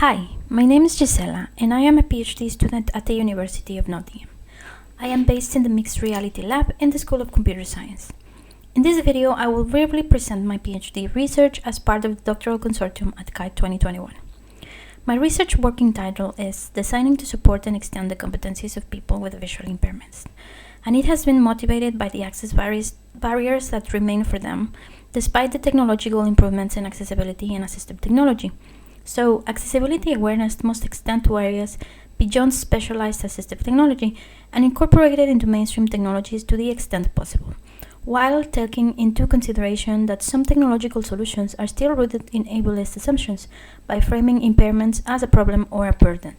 Hi, my name is Gisela and I am a PhD student at the University of Nottingham. I am based in the Mixed Reality Lab in the School of Computer Science. In this video, I will briefly present my PhD research as part of the Doctoral Consortium at SIGCHI 2021. My research working title is Designing to Support and Extend the Competencies of People with Visual Impairments, and it has been motivated by the access barriers that remain for them, despite the technological improvements in accessibility and assistive technology. So, accessibility awareness must extend to areas beyond specialized assistive technology and incorporated into mainstream technologies to the extent possible, while taking into consideration that some technological solutions are still rooted in ableist assumptions by framing impairments as a problem or a burden.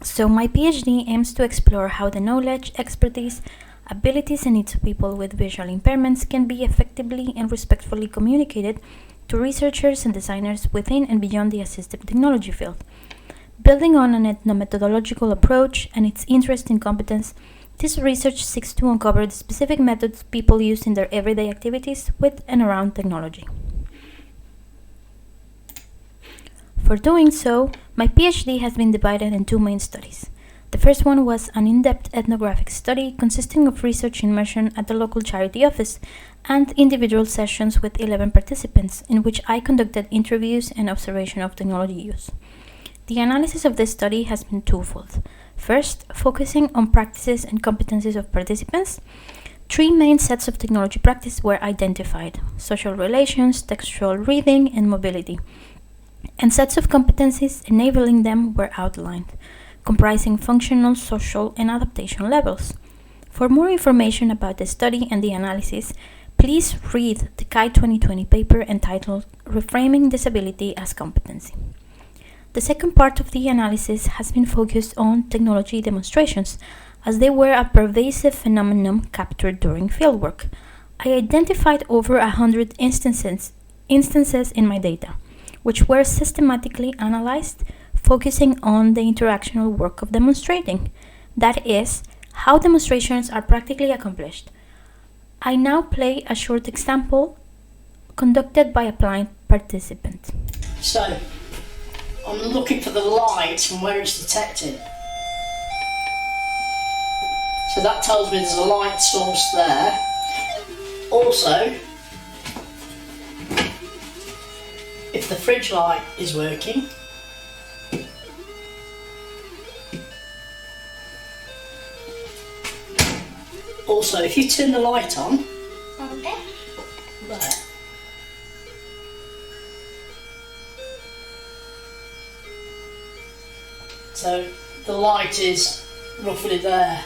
So my PhD aims to explore how the knowledge, expertise, abilities and needs of people with visual impairments can be effectively and respectfully communicated to researchers and designers within and beyond the assistive technology field. Building on an ethnomethodological approach and its interest in competence, this research seeks to uncover the specific methods people use in their everyday activities with and around technology. For doing so, my PhD has been divided in two main studies. The first one was an in-depth ethnographic study consisting of research immersion at the local charity office and individual sessions with 11 participants, in which I conducted interviews and observation of technology use. The analysis of this study has been twofold. First, focusing on practices and competencies of participants, three main sets of technology practice were identified: social relations, textual reading, and mobility. And sets of competencies enabling them were outlined, comprising functional, social, and adaptation levels. For more information about the study and the analysis, please read the SIGCHI 2020 paper entitled Reframing Disability as Competency. The second part of the analysis has been focused on technology demonstrations, as they were a pervasive phenomenon captured during fieldwork. I identified over 100 instances in my data, which were systematically analyzed, focusing on the interactional work of demonstrating, that is, how demonstrations are practically accomplished. I now play a short example conducted by a blind participant. So, I'm looking for the light from where it's detected. So that tells me there's a light source there. Also, if the fridge light is working, also if you turn the light on, there, so the light is roughly there,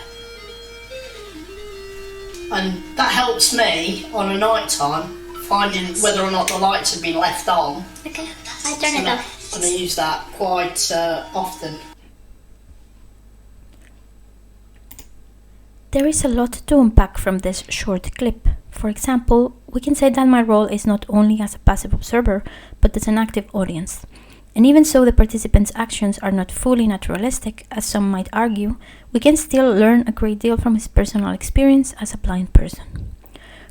and that helps me on a night time finding whether or not the lights have been left on. Okay, I turn it off. I'm going to use that quite often. There is a lot to unpack from this short clip. For example, we can say that my role is not only as a passive observer, but as an active audience. And even so the participants' actions are not fully naturalistic, as some might argue, we can still learn a great deal from his personal experience as a blind person.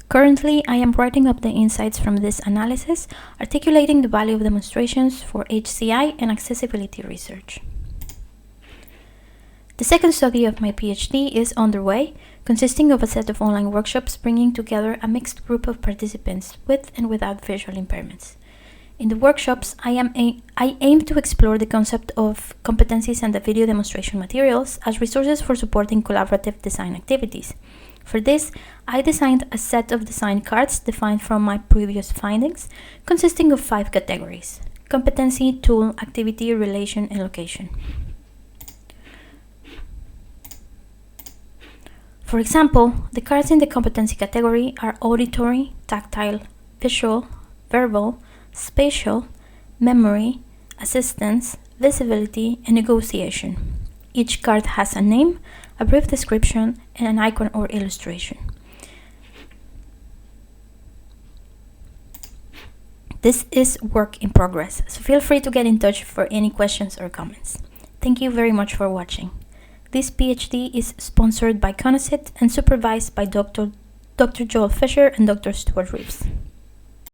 Currently, I am writing up the insights from this analysis, articulating the value of demonstrations for HCI and accessibility research. The second study of my PhD is underway, consisting of a set of online workshops bringing together a mixed group of participants with and without visual impairments. In the workshops, I aim to explore the concept of competencies and the video demonstration materials as resources for supporting collaborative design activities. For this, I designed a set of design cards defined from my previous findings, consisting of 5 categories: competency, tool, activity, relation, and location. For example, the cards in the competency category are auditory, tactile, visual, verbal, spatial, memory, assistance, visibility, and negotiation. Each card has a name, a brief description, and an icon or illustration. This is work in progress, so feel free to get in touch for any questions or comments. Thank you very much for watching. This PhD is sponsored by Consortium and supervised by Dr. Joel Fisher and Dr. Stuart Reeves.